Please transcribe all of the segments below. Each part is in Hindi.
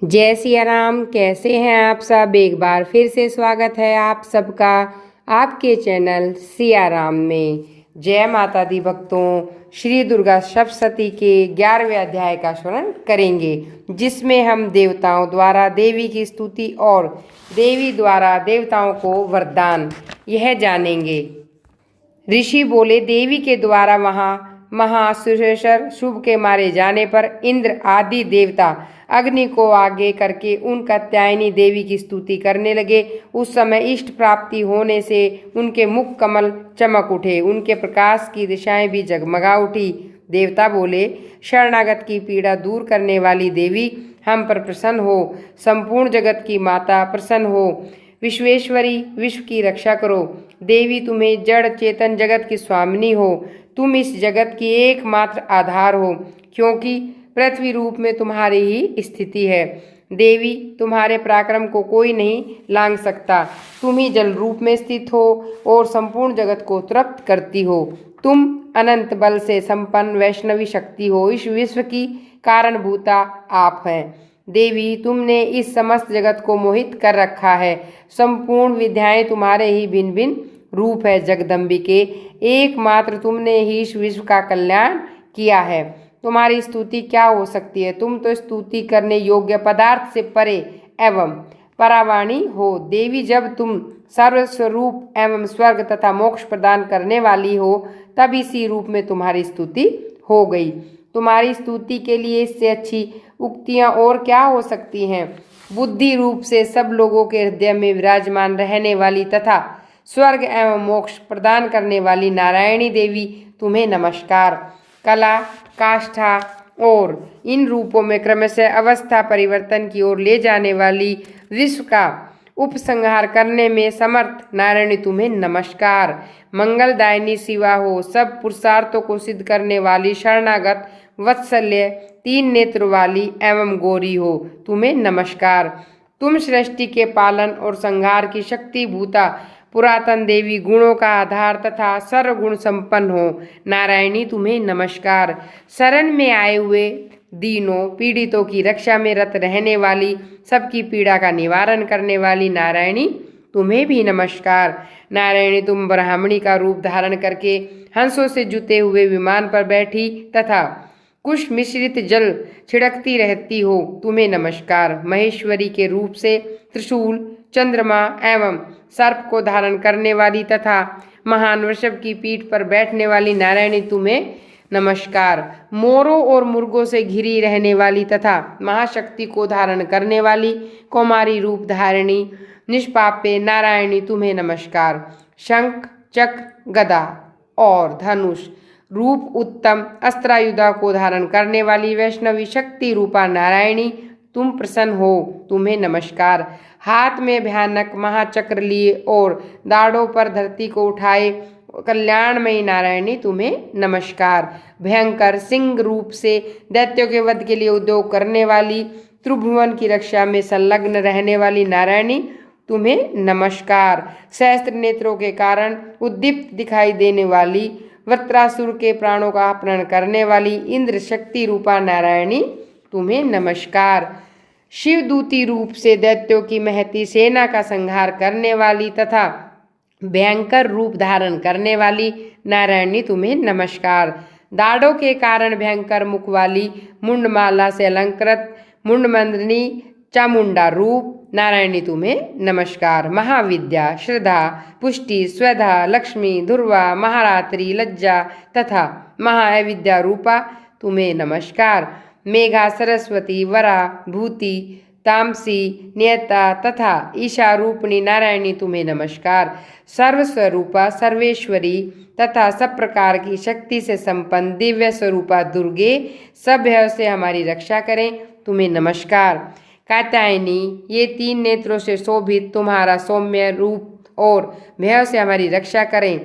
जय सिया राम। कैसे हैं आप सब? एक बार फिर से स्वागत है आप सबका आपके चैनल सिया राम में। जय माता दी भक्तों, श्री दुर्गा सप्तशती के 11वें अध्याय का श्रवण करेंगे, जिसमें हम देवताओं द्वारा देवी की स्तुति और देवी द्वारा देवताओं को वरदान यह जानेंगे। ऋषि बोले, देवी के द्वारा महासुरेश्वर शुभ के मारे जाने पर इंद्र आदि देवता अग्नि को आगे करके उन कात्यायनी देवी की स्तुति करने लगे। उस समय इष्ट प्राप्ति होने से उनके मुख कमल चमक उठे, उनके प्रकाश की दिशाएं भी जगमगा उठी। देवता बोले, शरणागत की पीड़ा दूर करने वाली देवी, हम पर प्रसन्न हो। संपूर्ण जगत की माता प्रसन्न हो। विश्वेश्वरी, विश्व की रक्षा करो। देवी, तुम्हें जड़ चेतन जगत की स्वामिनी हो। तुम इस जगत की एकमात्र आधार हो, क्योंकि पृथ्वी रूप में तुम्हारी ही स्थिति है। देवी, तुम्हारे पराक्रम को कोई नहीं लांघ सकता। तुम ही जल रूप में स्थित हो और संपूर्ण जगत को तृप्त करती हो। तुम अनंत बल से संपन्न वैष्णवी शक्ति हो। इस विश्व की कारणभूता आप हैं। देवी, तुमने इस समस्त जगत को मोहित कर रखा है। संपूर्ण विद्याएं तुम्हारे ही भिन्न भिन्न रूप है। जगदम्बिके, एकमात्र तुमने ही इस विश्व का कल्याण किया है। तुम्हारी स्तुति क्या हो सकती है? तुम तो स्तुति करने योग्य पदार्थ से परे एवं परावाणी हो। देवी, जब तुम सर्वस्वरूप एवं स्वर्ग तथा मोक्ष प्रदान करने वाली हो, तब इसी रूप में तुम्हारी स्तुति हो गई। तुम्हारी स्तुति के लिए इससे अच्छी उक्तियां और क्या हो सकती हैं? बुद्धि रूप से सब लोगों के हृदय में विराजमान रहने वाली तथा स्वर्ग एवं मोक्ष प्रदान करने वाली नारायणी देवी, तुम्हें नमस्कार। कला, काष्ठा और इन रूपों में क्रमशः अवस्था परिवर्तन की ओर ले जाने वाली विश्व का उपसंहार करने में समर्थ नारायणी, तुम्हें नमस्कार। मंगलदायिनी शिवा हो। सब पुरुषार्थों को सिद्ध करने वाली शरणागत वत्सल्य, तीन नेत्र वाली एवं गौरी हो, तुम्हें नमस्कार। तुम सृष्टि के पालन और संहार की शक्ति भूता पुरातन देवी, गुणों का आधार तथा सर्वगुण संपन्न हो नारायणी, तुम्हें नमस्कार। शरण में आए हुए दीनों पीड़ितों की रक्षा में रत रहने वाली, सबकी पीड़ा का निवारण करने वाली नारायणी, तुम्हें भी नमस्कार। नारायणी, तुम ब्राह्मणी का रूप धारण करके हंसों से जुते हुए विमान पर बैठी तथा कुश मिश्रित जल छिड़कती रहती हो, तुम्हें नमस्कार। महेश्वरी के रूप से त्रिशूल, चंद्रमा एवं सर्प को धारण करने वाली तथा महान वृषभ की पीठ पर बैठने वाली नारायणी, तुम्हें नमस्कार। मोरों और मुर्गों से घिरी रहने वाली तथा महाशक्ति को धारण करने वाली कौमारी रूप धारिणी निष्पाप्य नारायणी, तुम्हें नमस्कार। शंख, चक्र, गदा और धनुष रूप उत्तम अस्त्रायुधा को धारण करने वाली वैष्णवी शक्ति रूपा नारायणी, तुम प्रसन्न हो, तुम्हें नमस्कार। हाथ में भयानक महाचक्र लिए और दाढ़ों पर धरती को उठाए कल्याणमयी नारायणी, तुम्हें नमस्कार। भयंकर सिंह रूप से दैत्यों के वध के लिए उद्योग करने वाली, त्रिभुवन की रक्षा में संलग्न रहने वाली नारायणी, तुम्हें नमस्कार। सहस्त्र नेत्रों के कारण उद्दीप्त दिखाई देने वाली, वृत्रासुर के प्राणों का अपहरण करने वाली इंद्र शक्ति रूपा नारायणी, तुम्हें नमस्कार। शिवदूती रूप से दैत्यों की महती सेना का संहार करने वाली तथा भयंकर रूप धारण करने वाली नारायणी, तुम्हें नमस्कार। दाढ़ों के कारण भयंकर मुख वाली, मुंडमाला से अलंकृत मुंडमंदिनी चामुंडा रूप नारायणी, तुम्हें नमस्कार। महाविद्या, श्रद्धा, पुष्टि, स्वधा, लक्ष्मी, ध्रुवा, महारात्रि, लज्जा तथा महाविद्या रूपा, तुम्हें नमस्कार। मेघा, सरस्वती, वरा, भूति, तामसी, नियता तथा ईशा रूपिणी नारायणी, तुम्हें नमस्कार। सर्वस्वरूपा, सर्वेश्वरी तथा सब प्रकार की शक्ति से संपन्न दिव्य स्वरूपा दुर्गे, सब भय से हमारी रक्षा करें, तुम्हें नमस्कार। कात्यायनी, ये तीन नेत्रों से शोभित तुम्हारा सौम्य रूप और भय से हमारी रक्षा करें,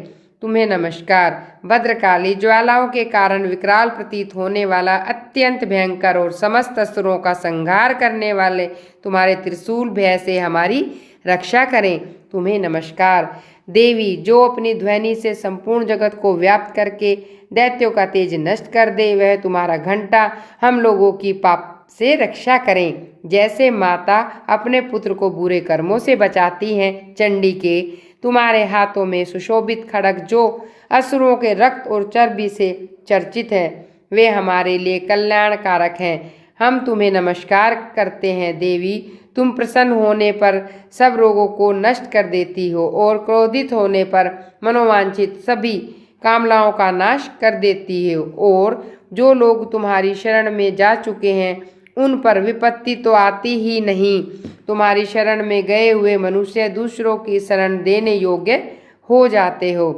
तुम्हें नमस्कार। भद्रकाली, ज्वालाओं के कारण विकराल प्रतीत होने वाला, अत्यंत भयंकर और समस्त असुरों का संहार करने वाले तुम्हारे त्रिशूल भय से हमारी रक्षा करें, तुम्हें नमस्कार। देवी, जो अपनी ध्वनि से संपूर्ण जगत को व्याप्त करके दैत्यों का तेज नष्ट कर दे, वह तुम्हारा घंटा हम लोगों की पाप से रक्षा करें। जैसे माता अपने पुत्र को बुरे कर्मों से बचाती हैं, चंडी के तुम्हारे हाथों में सुशोभित खड्ग जो असुरों के रक्त और चर्बी से चर्चित है, वे हमारे लिए कल्याणकारक हैं। हम तुम्हें नमस्कार करते हैं देवी। तुम प्रसन्न होने पर सब रोगों को नष्ट कर देती हो और क्रोधित होने पर मनोवांछित सभी कामनाओं का नाश कर देती हो। और जो लोग तुम्हारी शरण में जा चुके हैं उन पर विपत्ति तो आती ही नहीं। तुम्हारी शरण में गए हुए मनुष्य दूसरों की शरण देने योग्य हो जाते हो।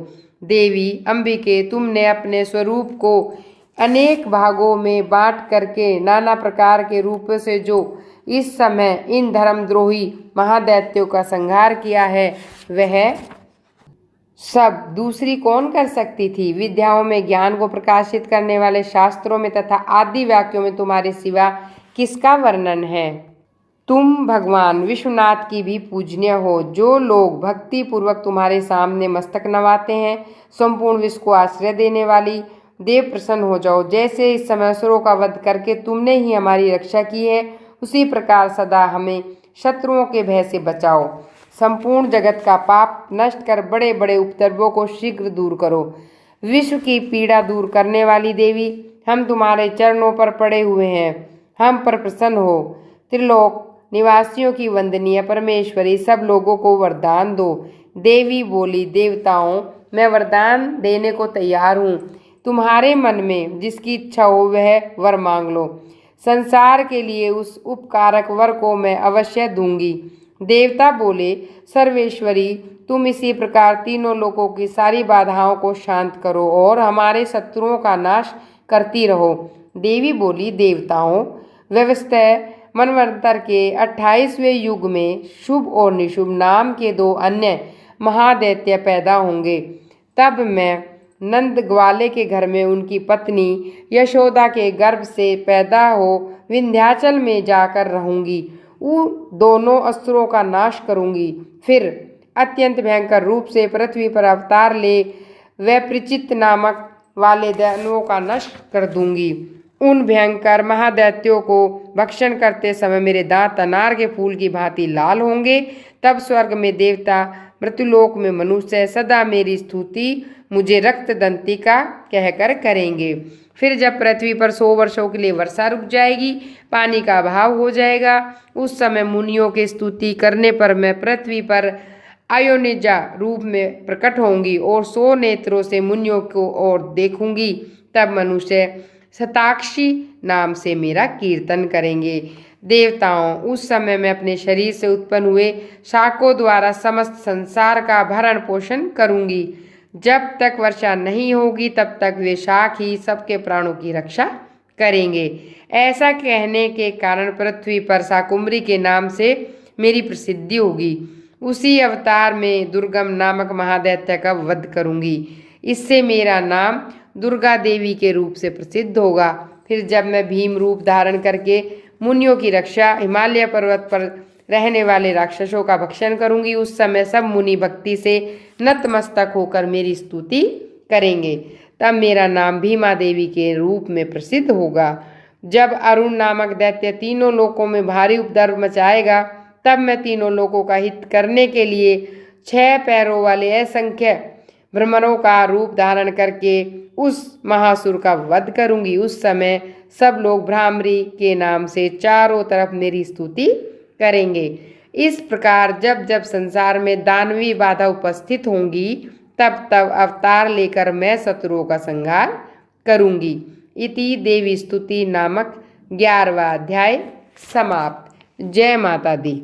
देवी अंबिके, तुमने अपने स्वरूप को अनेक भागों में बांट करके नाना प्रकार के रूप से जो इस समय इन धर्मद्रोही महादैत्यों का संहार किया है, वह सब दूसरी कौन कर सकती थी। विद्याओं में ज्ञान को प्रकाशित करने वाले शास्त्रों में तथा आदि वाक्यों में तुम्हारे सिवा किसका वर्णन है। तुम भगवान विश्वनाथ की भी पूजनीय हो। जो लोग भक्ति पूर्वक तुम्हारे सामने मस्तक नवाते हैं, संपूर्ण विश्व को आश्रय देने वाली देव, प्रसन्न हो जाओ। जैसे इस समय असुरों का वध करके तुमने ही हमारी रक्षा की है, उसी प्रकार सदा हमें शत्रुओं के भय से बचाओ। संपूर्ण जगत का पाप नष्ट कर बड़े बड़े उपद्रवों को शीघ्र दूर करो। विश्व की पीड़ा दूर करने वाली देवी, हम तुम्हारे चरणों पर पड़े हुए हैं, हम पर प्रसन्न हो। त्रिलोक निवासियों की वंदनीय परमेश्वरी, सब लोगों को वरदान दो। देवी बोली, देवताओं, मैं वरदान देने को तैयार हूँ। तुम्हारे मन में जिसकी इच्छा हो वह वर मांग लो। संसार के लिए उस उपकारक वर को मैं अवश्य दूंगी। देवता बोले, सर्वेश्वरी, तुम इसी प्रकार तीनों लोकों की सारी बाधाओं को शांत करो और हमारे शत्रुओं का नाश करती रहो। देवी बोली, देवताओं, व्यवस्था मनवंतर के 28वें युग में शुभ और निशुभ नाम के 2 अन्य महादैत्य पैदा होंगे। तब मैं नंद ग्वाले के घर में उनकी पत्नी यशोदा के गर्भ से पैदा हो विंध्याचल में जाकर रहूंगी। उन दोनों असुरों का नाश करूंगी। फिर अत्यंत भयंकर रूप से पृथ्वी पर अवतार ले वैपरिचित नामक वाले दैत्यों का नष्ट कर दूंगी। उन भयंकर महादैत्यों को भक्षण करते समय मेरे दांत अनार के फूल की भांति लाल होंगे। तब स्वर्ग में देवता, मृत्युलोक में मनुष्य सदा मेरी स्तुति मुझे रक्त दंतिका कहकर करेंगे। फिर जब पृथ्वी पर 100 वर्षों के लिए वर्षा रुक जाएगी, पानी का अभाव हो जाएगा, उस समय मुनियों की स्तुति करने पर मैं पृथ्वी पर अयोनिजा रूप में प्रकट होंगी और 100 नेत्रों से मुनियों को ओर देखूंगी। तब मनुष्य शताक्षी नाम से मेरा कीर्तन करेंगे। देवताओं, उस समय मैं अपने शरीर से उत्पन्न हुए शाकों द्वारा समस्त संसार का भरण पोषण करूंगी। जब तक वर्षा नहीं होगी तब तक वे शाक ही सबके प्राणों की रक्षा करेंगे। ऐसा कहने के कारण पृथ्वी पर शाकुंभरी के नाम से मेरी प्रसिद्धि होगी। उसी अवतार में दुर्गम नामक महादैत्य का वध करूंगी। इससे मेरा नाम दुर्गा देवी के रूप से प्रसिद्ध होगा। फिर जब मैं भीम रूप धारण करके मुनियों की रक्षा हिमालय पर्वत पर रहने वाले राक्षसों का भक्षण करूंगी, उस समय सब मुनि भक्ति से नतमस्तक होकर मेरी स्तुति करेंगे। तब मेरा नाम भीमा देवी के रूप में प्रसिद्ध होगा। जब अरुण नामक दैत्य तीनों लोकों में भारी उपद्रव मचाएगा, तब मैं तीनों लोकों का हित करने के लिए 6 पैरों वाले असंख्य भ्रमरों का रूप धारण करके उस महासुर का वध करूंगी। उस समय सब लोग भ्रामरी के नाम से चारों तरफ मेरी स्तुति करेंगे। इस प्रकार जब जब संसार में दानवी बाधा उपस्थित होंगी, तब तब अवतार लेकर मैं शत्रुओं का संहार करूंगी। इति देवी स्तुति नामक 11वां अध्याय समाप्त। जय माता दी।